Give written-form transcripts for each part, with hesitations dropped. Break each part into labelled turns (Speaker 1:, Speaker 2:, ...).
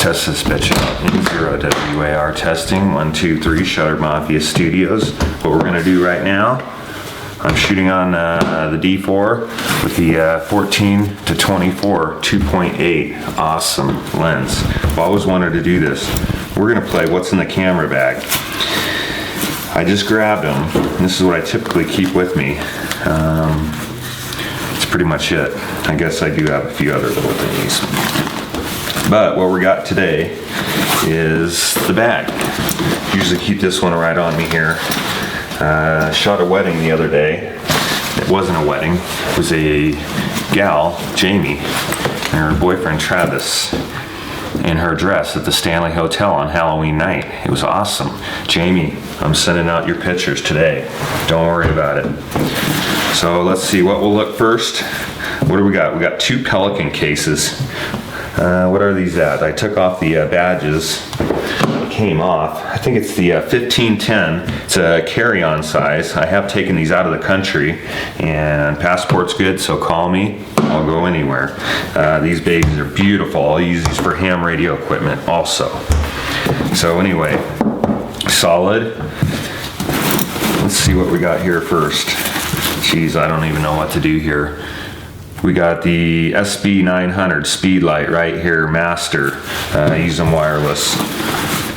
Speaker 1: Test this bitch out. 0 WAR testing. 1, 2, 3. Shutter Mafia Studios. What we're gonna do right now, I'm shooting on the D4 with the 14 to 24 2.8 awesome lens. I've always wanted to do this. We're gonna play what's in the camera bag. I just grabbed them. This is what I typically keep with me. It's pretty much it. I guess I do have a few other little things. But what we got today is the bag. Usually keep this one right on me here. Shot a wedding the other day. It wasn't a wedding. It was a gal, Jamie, and her boyfriend Travis, in her dress at the Stanley Hotel on Halloween night. It was awesome. Jamie, I'm sending out your pictures today. Don't worry about it. So let's see what we'll look first. What do we got? We got 2 Pelican cases. What are these at? I took off the badges. It came off. I think it's the 1510. It's a carry-on size. I have taken these out of the country, and passport's good, so call me. I'll go anywhere. These babies are beautiful. I'll use these for ham radio equipment also. So anyway, solid. Let's see what we got here first. Jeez, I don't even know what to do here. We got the SB900 speed light right here, master. I use them wireless.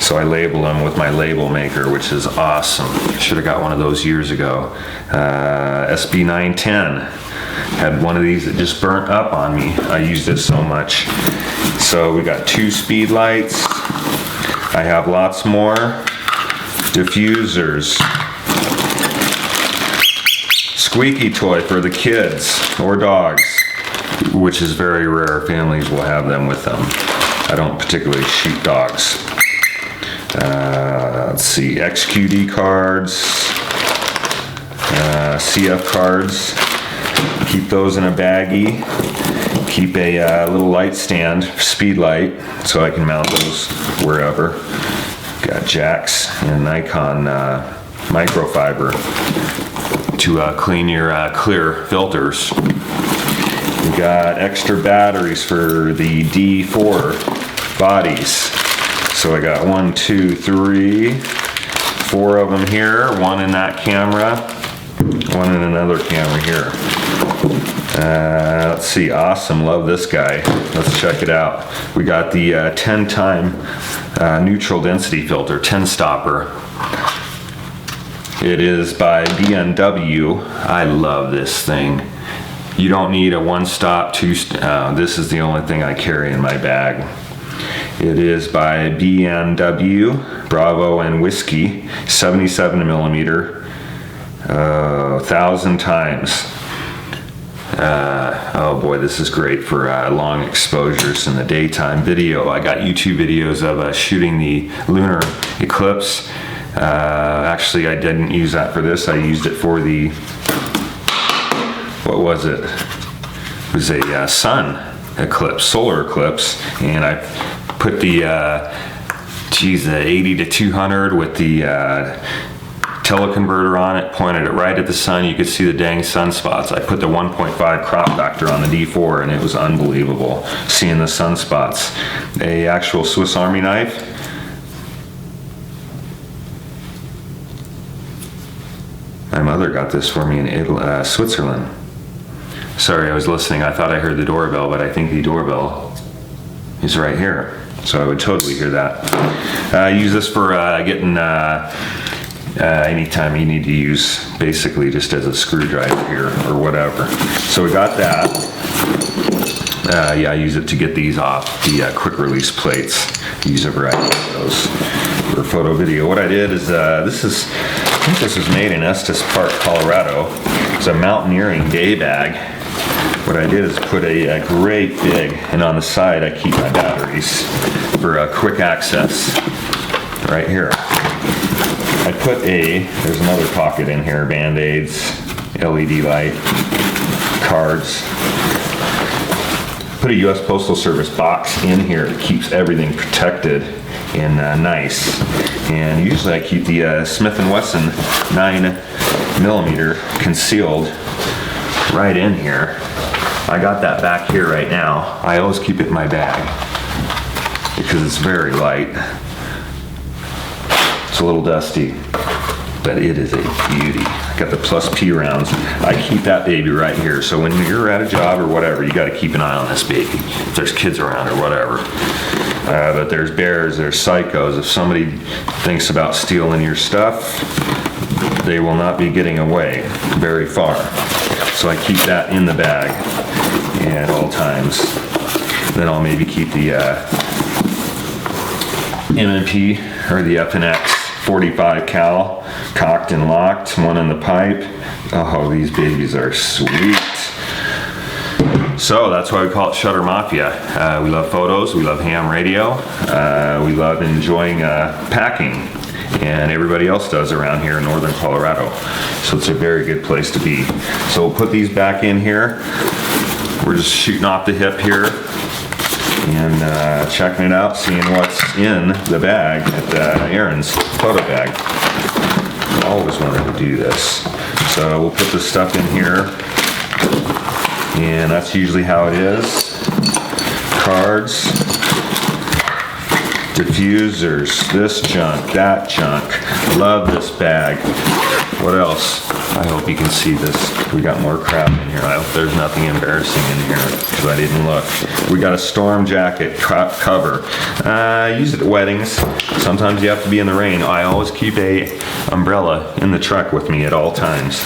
Speaker 1: So I label them with my label maker, which is awesome. Should have got one of those years ago. SB910. Had one of these that just burnt up on me. I used it so much. So we got 2 speed lights. I have lots more diffusers. Squeaky toy for the kids or dogs, which is very rare. Families will have them with them. I don't particularly shoot dogs. Let's see, XQD cards, CF cards. Keep those in a baggie. Keep a little light stand, speed light, so I can mount those wherever. Got jacks and Nikon microfiber to clean your clear filters. We got extra batteries for the D4 bodies. So I got 1, 2, 3, 4 of them here. 1 in that camera, 1 in another camera here. Let's see, awesome, love this guy. Let's check it out. We got the 10-time neutral density filter, 10 stopper. It is by BMW. I love this thing. You don't need a 1-stop, 2. This is the only thing I carry in my bag. It is by BMW, Bravo and Whiskey, 77 millimeter, 1,000 times. Oh boy, this is great for long exposures in the daytime. Video, I got YouTube videos of shooting the lunar eclipse. Actually, I didn't use that for this. I used it for the, what was it? It was a sun eclipse, solar eclipse, and I put the, the 80 to 200 with the teleconverter on it, pointed it right at the sun. You could see the dang sunspots. I put the 1.5 crop factor on the D4, and it was unbelievable seeing the sunspots. A actual Swiss Army knife. My mother got this for me in Italy, Switzerland. Sorry, I was listening. I thought I heard the doorbell, but I think the doorbell is right here. So I would totally hear that. I use this for getting anytime you need to use, basically just as a screwdriver here or whatever. So we got that. Yeah, I use it to get these off the quick release plates. Use a variety of those for photo video. What I did is I think this was made in Estes Park, Colorado. It's a mountaineering day bag. What I did is put a great big, and on the side I keep my batteries for quick access right here. I put there's another pocket in here, Band-Aids, LED light, cards. Put a US Postal Service box in here that keeps everything protected and nice. And usually I keep the Smith & Wesson 9mm concealed right in here. I got that back here right now. I always keep it in my bag. because it's very light. It's a little dusty, but it is a beauty. I got the Plus P rounds. I keep that baby right here. So when you're at a job or whatever, you got to keep an eye on this baby. If there's kids around or whatever. But there's bears, there's psychos. If somebody thinks about stealing your stuff, they will not be getting away very far. So I keep that in the bag at all times. Then I'll maybe keep the M&P or the FNX 45 cal cocked and locked, one in the pipe. Oh, these babies are sweet. So that's why we call it Shutter Mafia. We love photos, we love ham radio, we love enjoying packing, and everybody else does around here in northern Colorado. So it's a very good place to be. So we'll put these back in here. We're just shooting off the hip here and checking it out, seeing what's in the bag at Aaron's photo bag. I always wanted to do this. So we'll put this stuff in here, and that's usually how it is. Cards, diffusers, this junk, that junk. Love this bag. What else? I hope you can see this. We got more crap in here. I hope there's nothing embarrassing in here because I didn't look. We got a storm jacket cover. I use it at weddings. Sometimes you have to be in the rain. I always keep a umbrella in the truck with me at all times.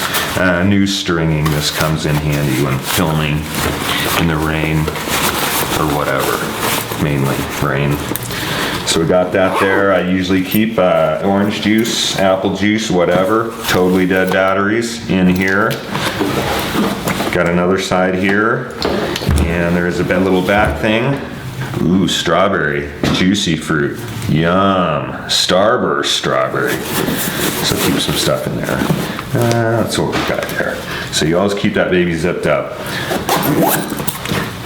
Speaker 1: New stringing. This comes in handy when filming in the rain or whatever. Mainly rain. So we got that there. I usually keep orange juice, apple juice, whatever. Totally dead batteries in here. Got another side here. And there's a little back thing. Ooh, strawberry, juicy fruit. Yum, Starburst strawberry. So keep some stuff in there. That's what we got there. So you always keep that baby zipped up.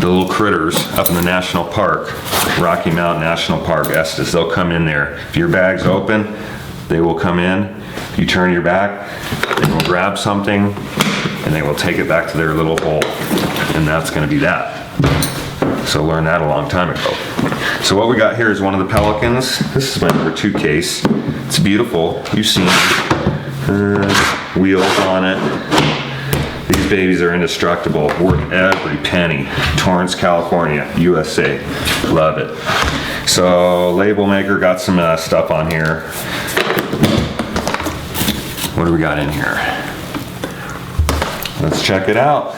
Speaker 1: The little critters up in the national park, Rocky Mountain National Park, Estes, they'll come in there. If your bag's open, they will come in. If you turn your back, they will grab something and they will take it back to their little hole. And that's gonna be that. So learned that a long time ago. So what we got here is one of the Pelicans. This is my number 2 case. It's beautiful. You've seen it. Wheels on it. These babies are indestructible, worth every penny. Torrance, California, USA. Love it. So label maker got some stuff on here. What do we got in here? Let's check it out.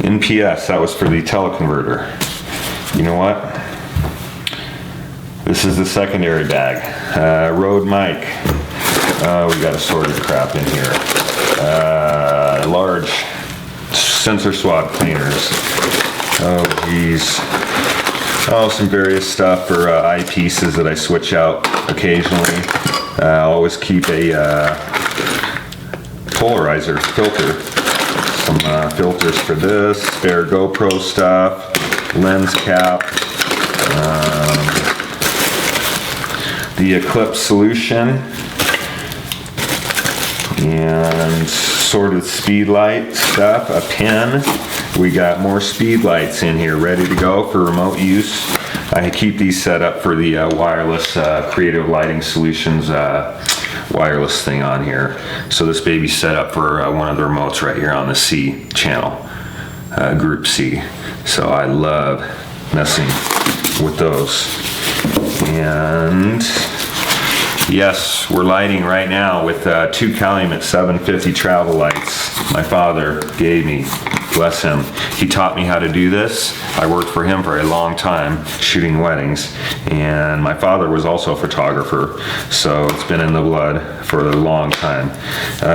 Speaker 1: NPS, that was for the teleconverter. You know what? This is the secondary bag. Rode mic. We got assorted crap in here. Large sensor swab cleaners. Oh geez. Oh, some various stuff for eyepieces that I switch out occasionally. I always keep a polarizer filter. Some filters for this, spare GoPro stuff, lens cap, the Eclipse solution, and sorted speed light stuff, a pen. We got more speed lights in here ready to go for remote use. I keep these set up for the wireless Creative Lighting Solutions wireless thing on here. So this baby's set up for one of the remotes right here on the C channel, group C. So I love messing with those. And yes, we're lighting right now with 2 Calumet 750 travel lights my father gave me. Bless him. He taught me how to do this. I worked for him for a long time shooting weddings, and my father was also a photographer, so it's been in the blood for a long time.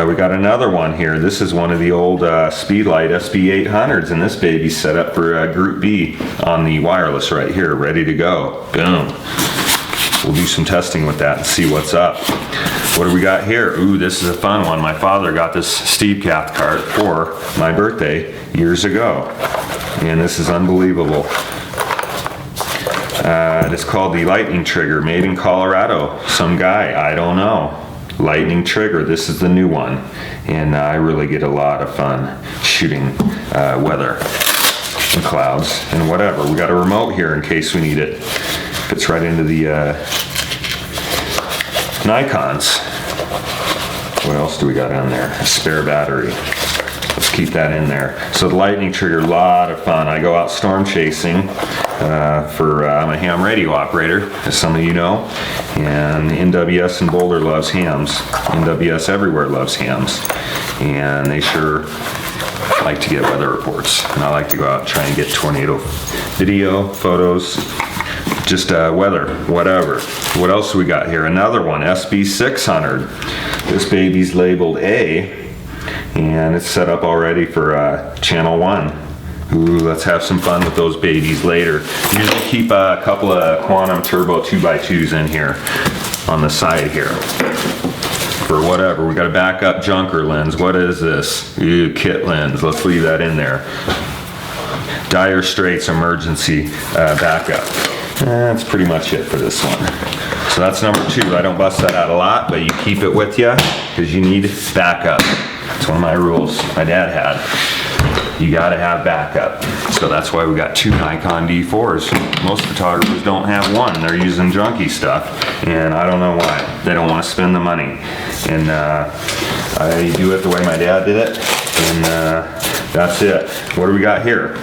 Speaker 1: We got another one here. This is one of the old Speedlight SB800s, and this baby's set up for Group B on the wireless right here, ready to go. Boom. We'll do some testing with that and see what's up. What do we got here? Ooh, this is a fun one. My father got this Steve Cathcart for my birthday years ago. And this is unbelievable. It's called the Lightning Trigger, made in Colorado. Some guy, I don't know. Lightning Trigger, this is the new one. And I really get a lot of fun shooting weather and clouds and whatever. We got a remote here in case we need it. Fits right into the Nikons. What else do we got on there? A spare battery. Let's keep that in there. So the lightning trigger, a lot of fun. I go out storm chasing I'm a ham radio operator, as some of you know, and NWS in Boulder loves hams. NWS everywhere loves hams, and they sure like to get weather reports. And I like to go out and try and get tornado video, photos, just weather, whatever. What else do we got here? Another one, SB600. This baby's labeled A, and it's set up already for channel 1. Ooh, let's have some fun with those babies later. Usually keep a couple of Quantum Turbo 2x2s in here on the side here for whatever. We got a backup junker lens. What is this? Ooh, kit lens. Let's leave that in there. Dire straits emergency backup. That's pretty much it for this one. So that's number 2. I don't bust that out a lot, but you keep it with you because you need backup. It's one of my rules my dad had. You gotta have backup. So that's why we got 2 Nikon D4s. Most photographers don't have one. They're using junky stuff, and I don't know why. They don't want to spend the money. And I do it the way my dad did it, and that's it. What do we got here?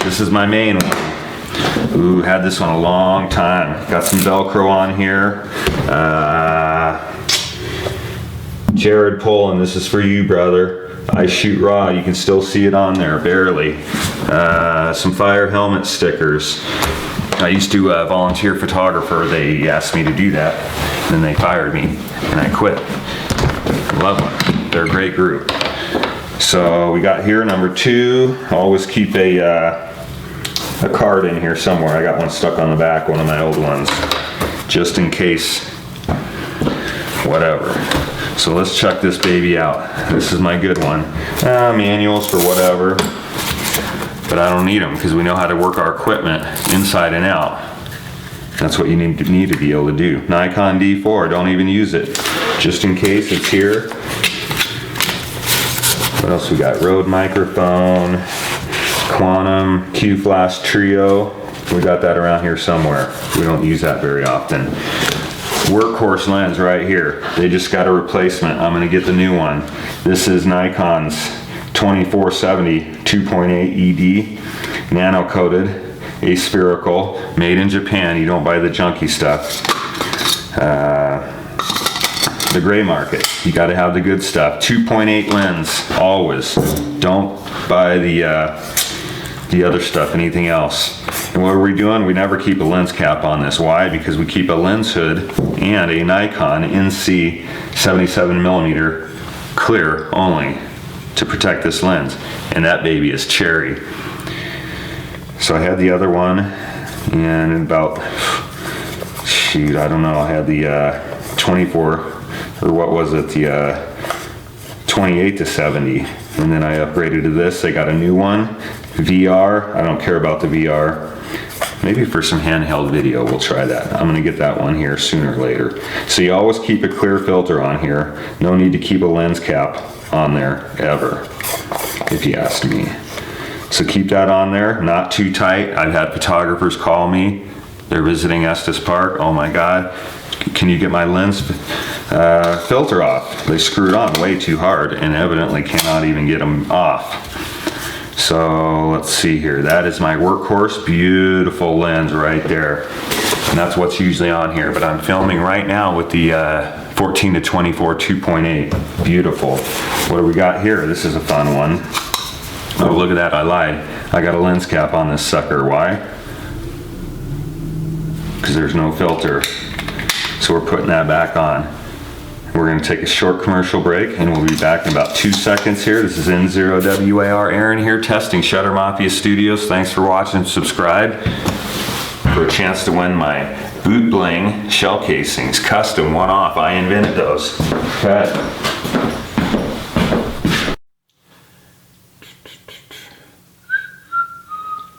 Speaker 1: This is my main one. Ooh, had this one a long time. Got some Velcro on here. Jared Poland, this is for you, brother. I shoot raw. You can still see it on there, barely. Some fire helmet stickers. I used to volunteer photographer. They asked me to do that, and then they fired me, and I quit. Love them. They're a great group. So we got here number 2. Always keep a card in here somewhere. I got one stuck on the back, one of my old ones, just in case. Whatever. So let's check this baby out. This is my good one. Manuals for whatever, but I don't need them because we know how to work our equipment inside and out. That's what you need to be able to do. Nikon D4, don't even use it. Just in case it's here. What else we got? Rode microphone, Quantum Q-Flash Trio. We got that around here somewhere. We don't use that very often. Workhorse lens right here. They just got a replacement. I'm gonna get the new one. This is Nikon's 2470 2.8 ED, nano coated, aspherical, made in Japan. You don't buy the junky stuff. The gray market. You got to have the good stuff. 2.8 lens, always. Don't buy the other stuff, anything else. And what are we doing? We never keep a lens cap on this. Why? Because we keep a lens hood and a Nikon NC 77mm clear only to protect this lens. And that baby is cherry. So I had the other one, and about, shoot, I don't know, I had the 24, or what was it, the 28 to 70. And then I upgraded to this. I got a new one, VR. I don't care about the VR. Maybe for some handheld video, we'll try that. I'm gonna get that one here sooner or later. So you always keep a clear filter on here. No need to keep a lens cap on there, ever, if you ask me. So keep that on there, not too tight. I've had photographers call me. They're visiting Estes Park. Oh my God, can you get my lens filter off? They screwed on way too hard and evidently cannot even get them off. So let's see here. That is my Workhorse, beautiful lens right there. And that's what's usually on here, but I'm filming right now with the 14 to 24 2.8. Beautiful. What do we got here? This is a fun one. Oh, look at that, I lied. I got a lens cap on this sucker. Why? Because there's no filter. So we're putting that back on. We're going to take a short commercial break, and we'll be back in about 2 seconds here. This is N0WAR Aaron here, testing Shutter Mafia Studios. Thanks for watching. Subscribe for a chance to win my Boot Bling shell casings, custom, one-off. I invented those. Okay.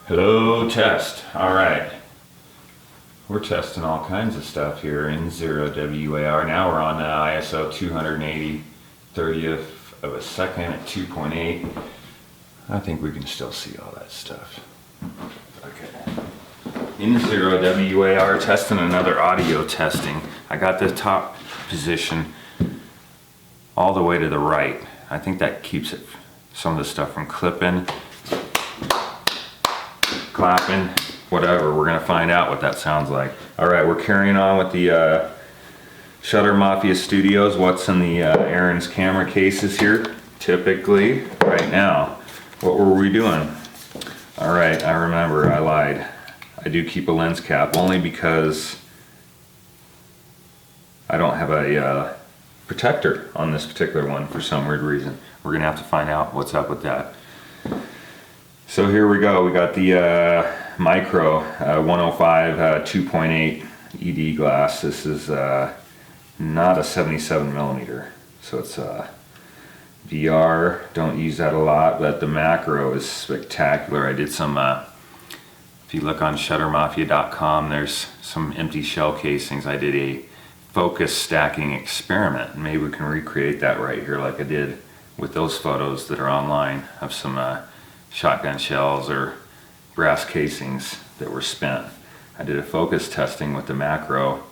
Speaker 1: Hello, test. All right. We're testing all kinds of stuff here in N0WAR. Now we're on ISO 280 30th of a second at 2.8. I think we can still see all that stuff. Okay. in 0 WAR testing, another audio testing. I got the top position all the way to the right. I think that keeps it, some of the stuff from clipping, clapping, whatever. We're gonna find out what that sounds like. All right, we're carrying on with the Shutter Mafia Studios. What's in the Aaron's camera cases here? Typically, right now, what were we doing? All right, I remember, I lied. I do keep a lens cap only because I don't have a protector on this particular one for some weird reason. We're gonna have to find out what's up with that. So here we go. We got the micro 105 2.8 ED glass. This is not a 77 millimeter, so it's VR. Don't use that a lot, but the macro is spectacular. I did some. If you look on shuttermafia.com, there's some empty shell casings. I did a focus stacking experiment. Maybe we can recreate that right here like I did with those photos that are online of some shotgun shells or brass casings that were spent. I did a focus testing with the macro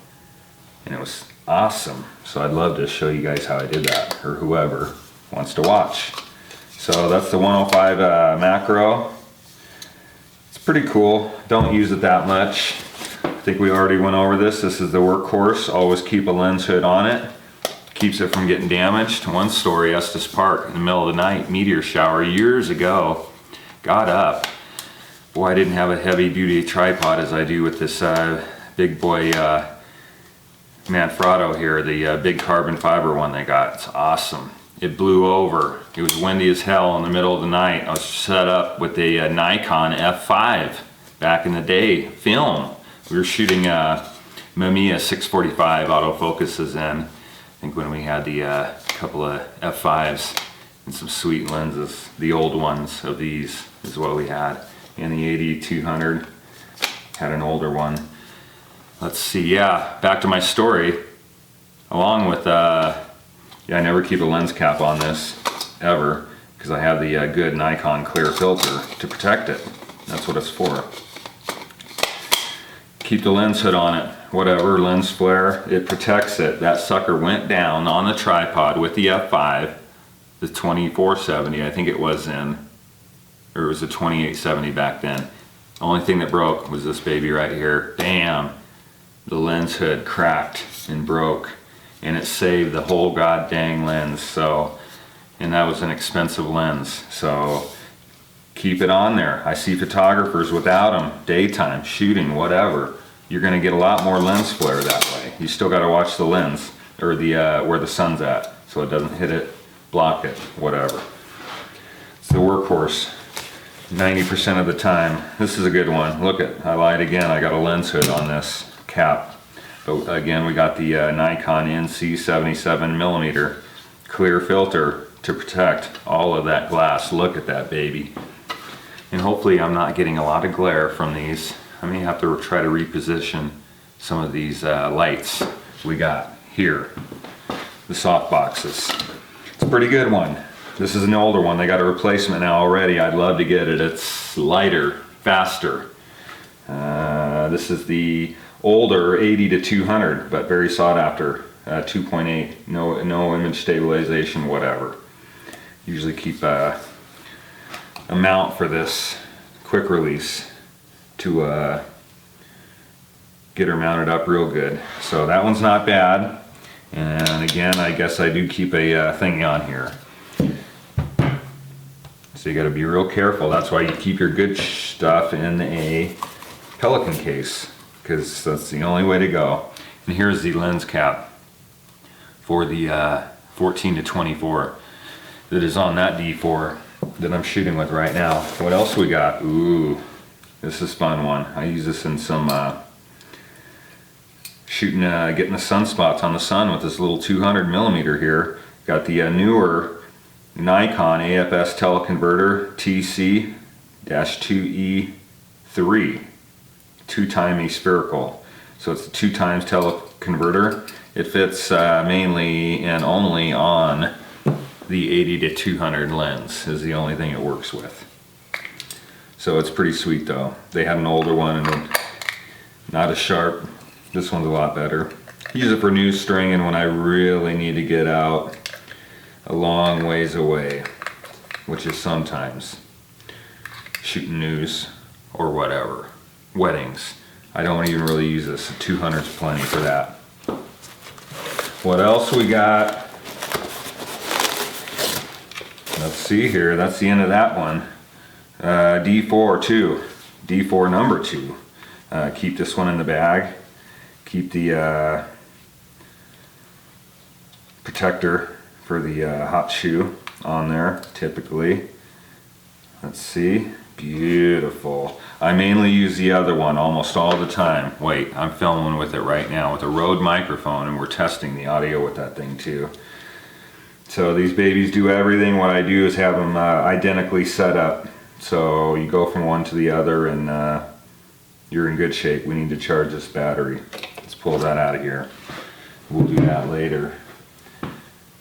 Speaker 1: and it was awesome. So I'd love to show you guys how I did that, or whoever wants to watch. So that's the 105 macro. It's pretty cool. Don't use it that much. I think we already went over this. This is the workhorse. Always keep a lens hood on it. Keeps it from getting damaged. One story, Estes Park, in the middle of the night, meteor shower years ago. Got up. Boy, I didn't have a heavy duty tripod as I do with this big boy Manfrotto here, the big carbon fiber one they got. It's awesome. It blew over. It was windy as hell in the middle of the night. I was set up with a Nikon F5 back in the day, film. We were shooting Mamiya 645 autofocuses in. I think when we had the couple of F5s and some sweet lenses. The old ones of these is what we had. And the 80-200 had an older one. Let's see, yeah, back to my story. Along with, yeah, I never keep a lens cap on this, ever, because I have the good Nikon clear filter to protect it. That's what it's for. Keep the lens hood on it, whatever, lens flare, it protects it. That sucker went down on the tripod with the F5, the 2470, I think it was in, or it was a 2870 back then. The only thing that broke was this baby right here. Bam! The lens hood cracked and broke, and it saved the whole god dang lens. So, and that was an expensive lens, so keep it on there. I see photographers without them, daytime, shooting, whatever. You're gonna get a lot more lens flare that way. You still gotta watch the lens, or the where the sun's at, so it doesn't hit it, block it, whatever. It's the workhorse, 90% of the time. This is a good one. Look at, I lied again, I got a lens hood on this cap. But again, we got the Nikon NC 77 millimeter clear filter to protect all of that glass. Look at that baby. And hopefully I'm not getting a lot of glare from these. I may have to try to reposition some of these lights we got here. The softboxes. It's a pretty good one. This is an older one. They got a replacement now already. I'd love to get it. It's lighter, faster. This is the older 80-200, but very sought after. 2.8, no image stabilization, whatever. Usually keep a mount for this quick release to get her mounted up real good. So that one's not bad. And again, I guess I do keep a thing on here. So you got to be real careful. That's why you keep your good stuff in a Pelican case, because that's the only way to go. And here's the lens cap for the 14-24 that is on that D4 that I'm shooting with right now. What else we got? Ooh, this is a fun one. I use this in some shooting, getting the sunspots on the sun with this little 200 millimeter here. Got the newer Nikon AFS teleconverter TC-2E3, 2x aspherical. So it's a 2x teleconverter. It fits mainly and only on the 80-200 lens is the only thing it works with. So it's pretty sweet though. They had an older one and Not as sharp. This one's a lot better. Use it for news stringing when I really need to get out a long ways away, which is sometimes shooting news or whatever. Weddings. I don't even really use this. 200's plenty for that. What else we got? Let's see here. That's the end of that one. D4 2. D4 number 2. Keep this one in the bag. Keep the protector for the hot shoe on there, typically. Let's see. Beautiful. I mainly use the other one almost all the time. Wait, I'm filming with it right now with a Rode microphone, and we're testing the audio with that thing too. So these babies do everything. What I do is have them identically set up. So you go from one to the other and you're in good shape. We need to charge this battery. Let's pull that out of here. We'll do that later.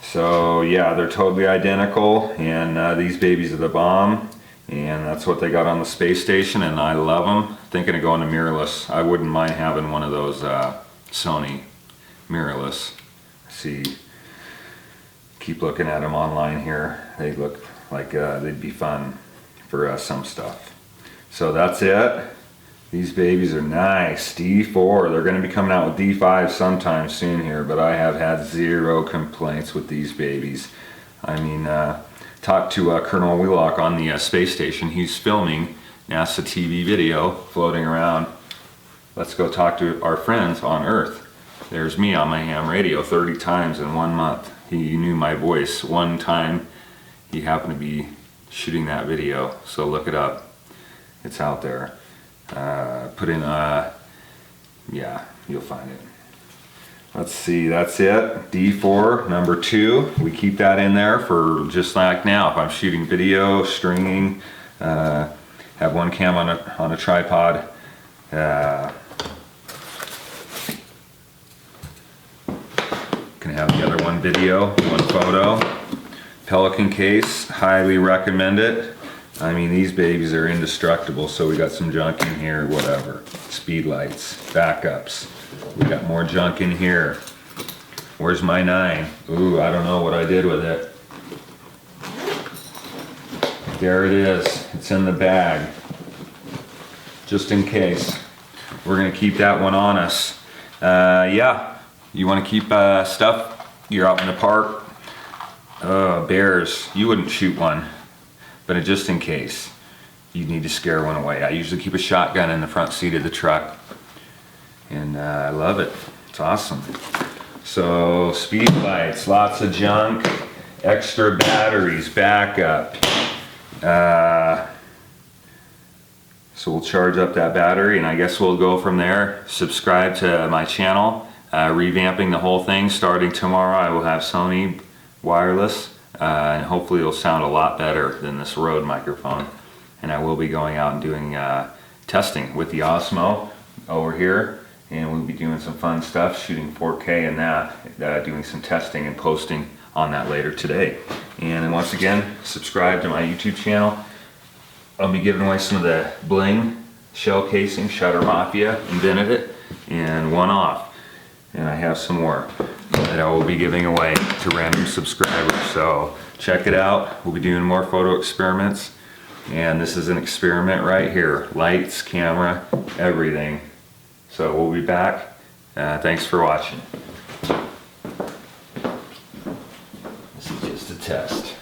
Speaker 1: So yeah, they're totally identical, and these babies are the bomb. And that's what they got on the space station, and I love them. Thinking of going to mirrorless. I wouldn't mind having one of those Sony mirrorless. See, keep looking at them online here. They look like they'd be fun for some stuff. So that's it. These babies are nice. D4. They're going to be coming out with D5 sometime soon here, but I have had zero complaints with these babies. I mean, talked to Colonel Wheelock on the space station. He's filming NASA TV video floating around. Let's go talk to our friends on Earth. There's me on my ham radio 30 times in 1 month. He knew my voice. One time he happened to be shooting that video, so look it up. It's out there. Put in, yeah, you'll find it. Let's see, that's it. D4 number 2. We keep that in there for just like now. If I'm shooting video, stringing, have one cam on a tripod. Can have the other one video, one photo. Pelican case, highly recommend it. I mean, these babies are indestructible, so we got some junk in here, whatever. Speed lights, backups. We got more junk in here. Where's my 9? Ooh, I don't know what I did with it. There it is. It's in the bag. Just in case. We're gonna keep that one on us. Yeah, you wanna keep stuff, you're out in the park. Bears, you wouldn't shoot one, but just in case you need to scare one away. I usually keep a shotgun in the front seat of the truck, and I love it. It's awesome. So speed lights, lots of junk, extra batteries, backup. So we'll charge up that battery, and I guess we'll go from there. Subscribe to my channel. Revamping the whole thing starting tomorrow. I will have Sony wireless, and hopefully it'll sound a lot better than this Rode microphone. And I will be going out and doing testing with the Osmo over here, and we'll be doing some fun stuff, shooting 4K and that, doing some testing and posting on that later today. And once again, subscribe to my YouTube channel. I'll be giving away some of the bling shell casing. Shutter Mafia invented it, and one off. And I have some more that I will be giving away to random subscribers. So check it out. We'll be doing more photo experiments. And this is an experiment right here. Lights, camera, everything. So we'll be back. Thanks for watching. This is just a test.